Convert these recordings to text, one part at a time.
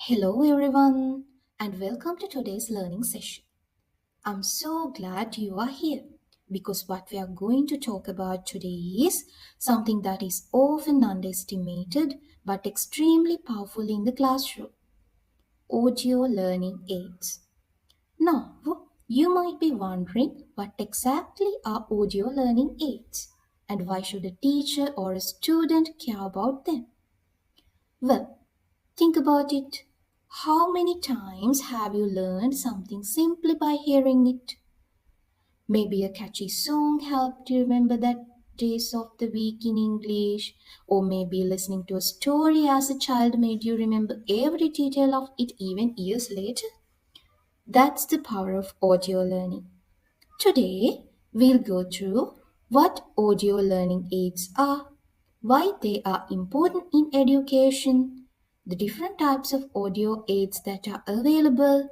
Hello, everyone, and welcome to today's learning session. I'm so glad you are here because what we are going to talk about today is something that is often underestimated but extremely powerful in the classroom: audio learning aids. Now, you might be wondering what exactly are audio learning aids and why should a teacher or a student care about them? Well, think about it. How many times have you learned something simply by hearing it? Maybe a catchy song helped you remember that days of the week in English, or maybe listening to a story as a child made you remember every detail of it even years later. That's the power of audio learning. Today, we'll go through what audio learning aids are, why they are important in education, the different types of audio aids that are available,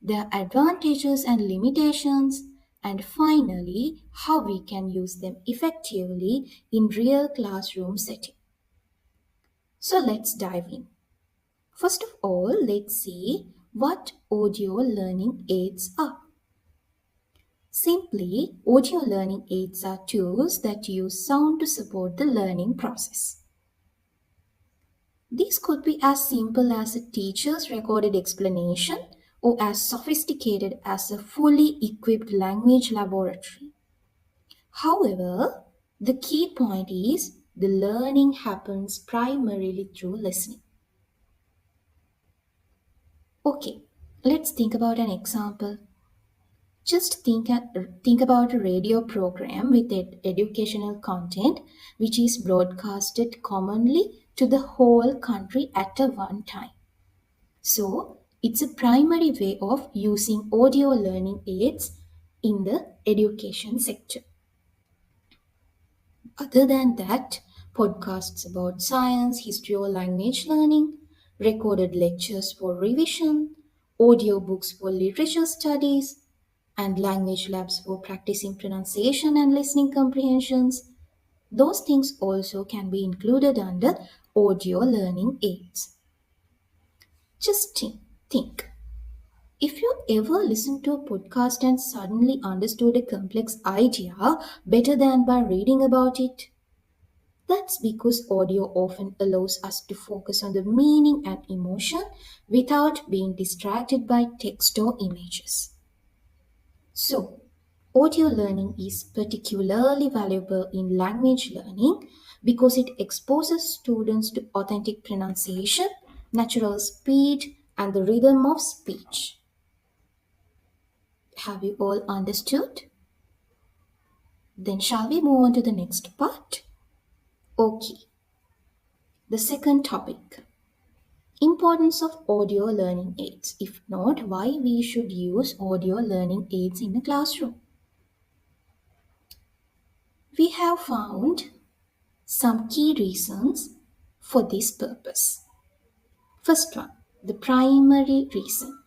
their advantages and limitations, and finally, how we can use them effectively in real classroom setting. So let's dive in. First of all, let's see what audio learning aids are. Simply, audio learning aids are tools that use sound to support the learning process. These could be as simple as a teacher's recorded explanation or as sophisticated as a fully equipped language laboratory. However, the key point is the learning happens primarily through listening. Okay, let's think about an example. Just think about a radio program with educational content which is broadcasted commonly to the whole country at a one time. So, it's a primary way of using audio learning aids in the education sector. Other than that, podcasts about science, history, or language learning, recorded lectures for revision, audiobooks for literature studies, and language labs for practicing pronunciation and listening comprehensions. Those things also can be included under audio learning aids. Just think. If you ever listened to a podcast and suddenly understood a complex idea better than by reading about it, that's because audio often allows us to focus on the meaning and emotion without being distracted by text or images. So, audio learning is particularly valuable in language learning because it exposes students to authentic pronunciation, natural speech, and the rhythm of speech. Have you all understood? Then shall we move on to the next part? Okay, the second topic. Importance of audio learning aids. If not, why we should use audio learning aids in a classroom? We have found some key reasons for this purpose. First one, the primary reason.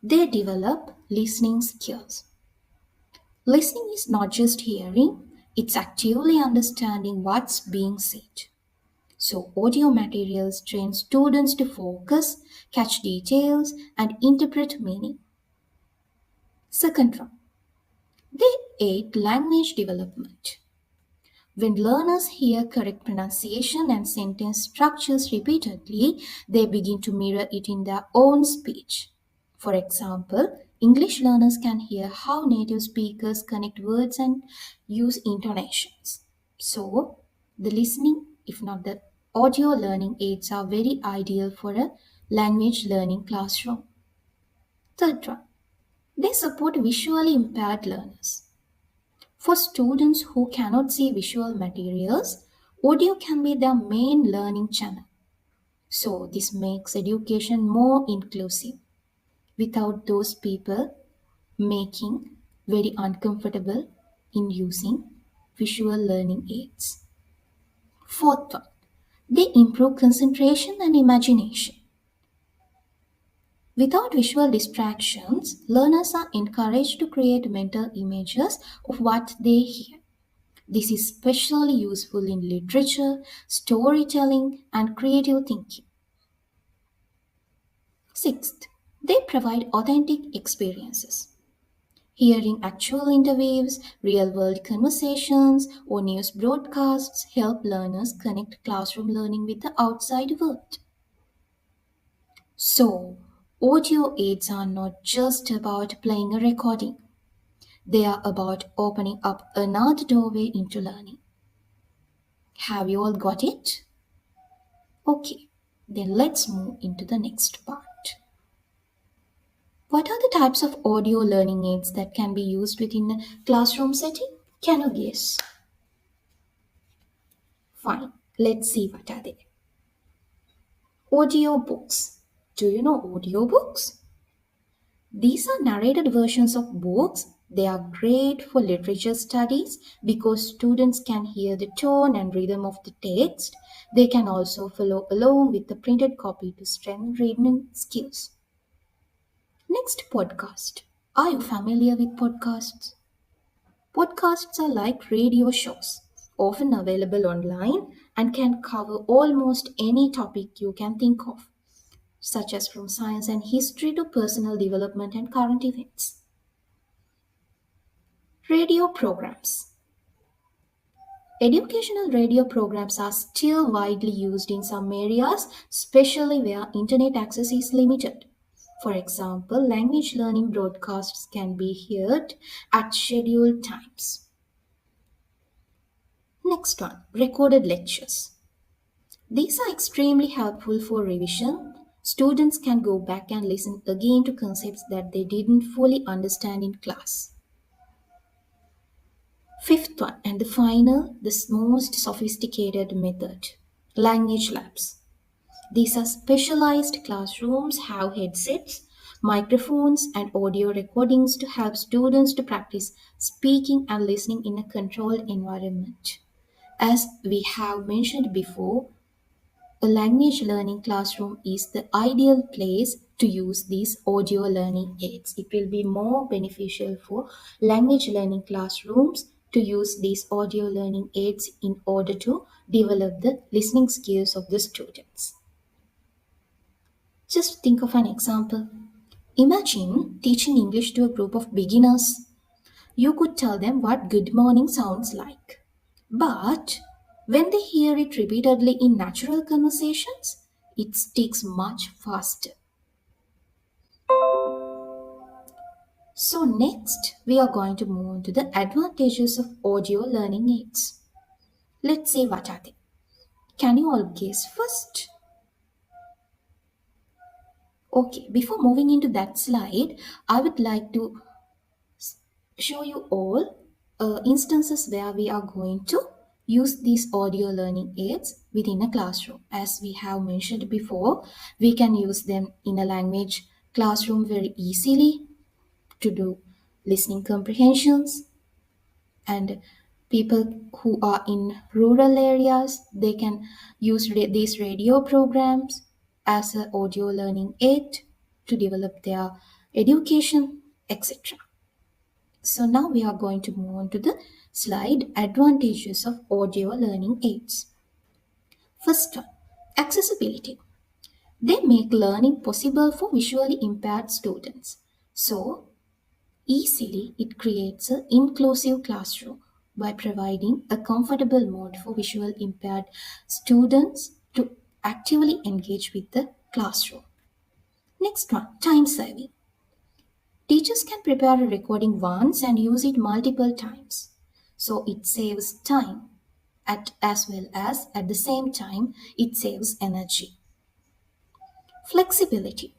They develop listening skills. Listening is not just hearing, it's actively understanding what's being said. So, audio materials train students to focus, catch details, and interpret meaning. Second one, they aid language development. When learners hear correct pronunciation and sentence structures repeatedly, they begin to mirror it in their own speech. For example, English learners can hear how native speakers connect words and use intonations. So, the listening, if not the audio learning aids, are very ideal for a language learning classroom. Third one, they support visually impaired learners. For students who cannot see visual materials, audio can be their main learning channel. So, this makes education more inclusive without those people making very uncomfortable in using visual learning aids. Fourth one, they improve concentration and imagination. Without visual distractions, learners are encouraged to create mental images of what they hear. This is especially useful in literature, storytelling, and creative thinking. Sixth, they provide authentic experiences. Hearing actual interviews, real world conversations, or news broadcasts help learners connect classroom learning with the outside world. So, audio aids are not just about playing a recording, they are about opening up another doorway into learning. Have you all got it? Okay, then let's move into the next part. What are the types of audio learning aids that can be used within a classroom setting? Can you guess? Fine, let's see what are they. Audiobooks. Do you know audiobooks? These are narrated versions of books. They are great for literature studies because students can hear the tone and rhythm of the text. They can also follow along with the printed copy to strengthen reading skills. Next, podcast. Are you familiar with podcasts? Podcasts are like radio shows, often available online and can cover almost any topic you can think of, such as from science and history to personal development and current events. Radio programs. Educational radio programs are still widely used in some areas, especially where internet access is limited. For example, language learning broadcasts can be heard at scheduled times. Next one, recorded lectures. These are extremely helpful for revision. Students can go back and listen again to concepts that they didn't fully understand in class. Fifth one, and the final, the most sophisticated method, language labs. These are specialized classrooms, have headsets, microphones, and audio recordings to help students to practice speaking and listening in a controlled environment. As we have mentioned before, a language learning classroom is the ideal place to use these audio learning aids. It will be more beneficial for language learning classrooms to use these audio learning aids in order to develop the listening skills of the students. Just think of an example. Imagine teaching English to a group of beginners. You could tell them what good morning sounds like. But when they hear it repeatedly in natural conversations, it sticks much faster. So, next, we are going to move on to the advantages of audio learning aids. Let's see what are they. Can you all guess first? Okay, before moving into that slide, I would like to show you all instances where we are going to use these audio learning aids within a classroom. As we have mentioned before, we can use them in a language classroom very easily to do listening comprehensions, and people who are in rural areas, they can use these radio programs as an audio learning aid to develop their education, etc. So now we are going to move on to the slide advantages of audio learning aids. First one, accessibility. They make learning possible for visually impaired students. So easily it creates an inclusive classroom by providing a comfortable mode for visual impaired students to actively engage with the classroom. Next one, time saving. Teachers can prepare a recording once and use it multiple times. So it saves time as well as at the same time it saves energy. Flexibility.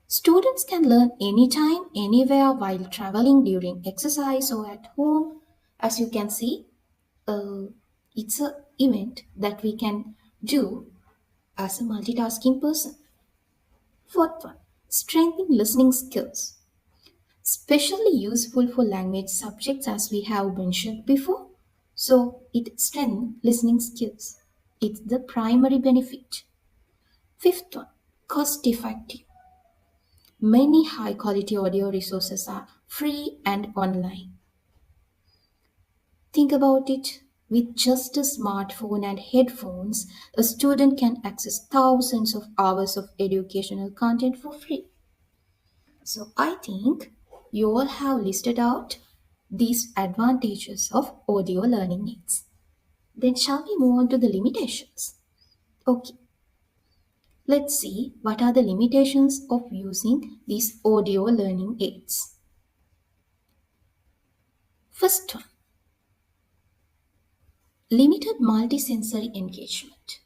Students can learn anytime, anywhere while traveling during exercise or at home. As you can see, uh, it's an event that we can do as a multitasking person. Fourth one, strengthening listening skills. Especially useful for language subjects as we have mentioned before. So it strengthens listening skills. It's the primary benefit. Fifth one, cost effective. Many high quality audio resources are free and online. Think about it. With just a smartphone and headphones, a student can access thousands of hours of educational content for free. So I think you all have listed out these advantages of audio learning aids. Then shall we move on to the limitations? Okay, let's see what are the limitations of using these audio learning aids. First one, limited multisensory engagement.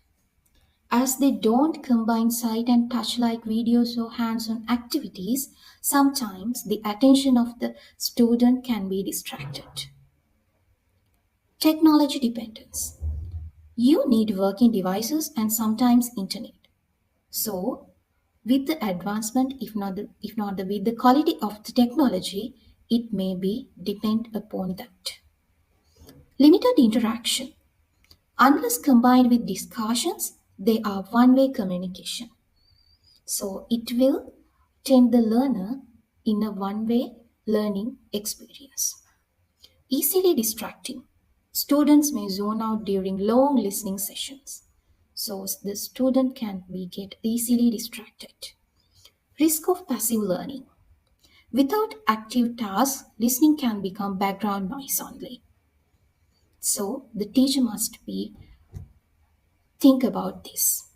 As they don't combine sight and touch like videos or hands on activities, sometimes the attention of the student can be distracted. Technology dependence. You need working devices and sometimes internet. So, with the advancement, with the quality of the technology, it may be depend upon that. Limited interaction. Unless combined with discussions, they are one-way communication. So it will tend the learner in a one-way learning experience. Easily distracting. Students may zone out during long listening sessions. So the student can be get easily distracted. Risk of passive learning. Without active tasks, listening can become background noise only. So the teacher must be think about this.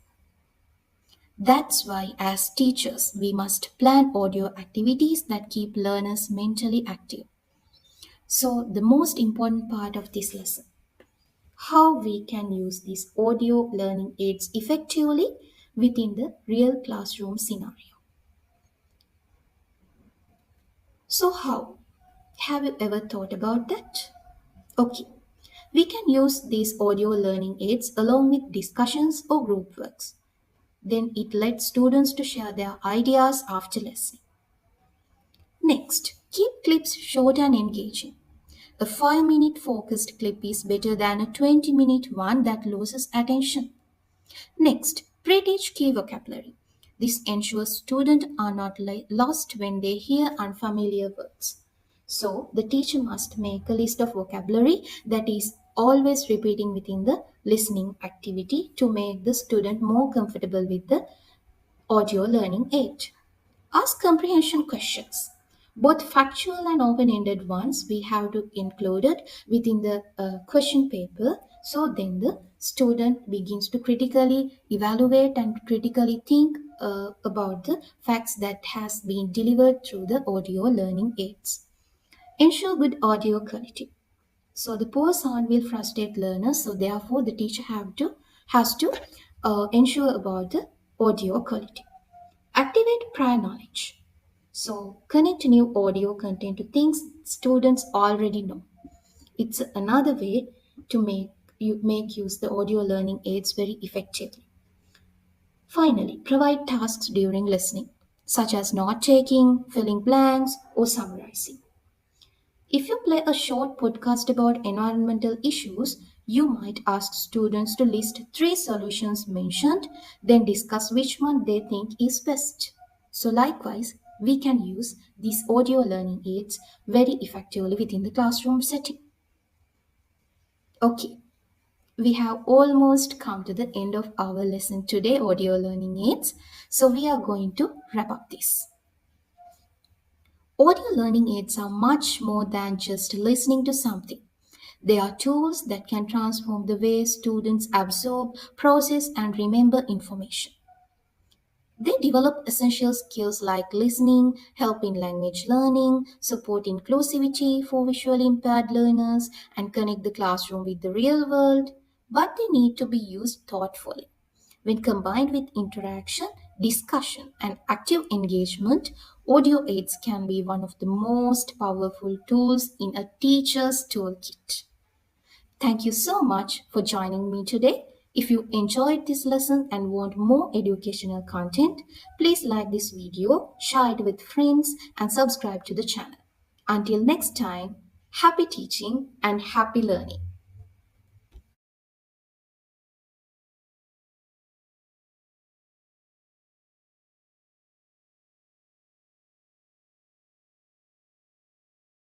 That's why, as teachers, we must plan audio activities that keep learners mentally active. So, the most important part of this lesson, how we can use these audio learning aids effectively within the real classroom scenario. So, how? Have you ever thought about that? Okay, we can use these audio learning aids along with discussions or group works. Then it lets students to share their ideas after lesson. Next, keep clips short and engaging. A 5-minute focused clip is better than a 20-minute one that loses attention. Next, pre-teach key vocabulary. This ensures students are not lost when they hear unfamiliar words. So, the teacher must make a list of vocabulary that is always repeating within the listening activity to make the student more comfortable with the audio learning aid. Ask comprehension questions. Both factual and open-ended ones we have to include it within the question paper. So then the student begins to critically evaluate and critically think about the facts that has been delivered through the audio learning aids. Ensure good audio quality. So the poor sound will frustrate learners. So therefore, the teacher has to ensure about the audio quality. Activate prior knowledge. So connect new audio content to things students already know. It's another way to make use the audio learning aids very effectively. Finally, provide tasks during listening, such as note taking, filling blanks, or summarizing. If you play a short podcast about environmental issues, you might ask students to list 3 solutions mentioned, then discuss which one they think is best. So, likewise, we can use these audio learning aids very effectively within the classroom setting. Okay, we have almost come to the end of our lesson today, audio learning aids. So, we are going to wrap up this. Audio learning aids are much more than just listening to something. They are tools that can transform the way students absorb, process, and remember information. They develop essential skills like listening, help in language learning, support inclusivity for visually impaired learners, and connect the classroom with the real world. But they need to be used thoughtfully. When combined with interaction, discussion, and active engagement, audio aids can be one of the most powerful tools in a teacher's toolkit. Thank you so much for joining me today. If you enjoyed this lesson and want more educational content, please like this video, share it with friends, and subscribe to the channel. Until next time, happy teaching and happy learning.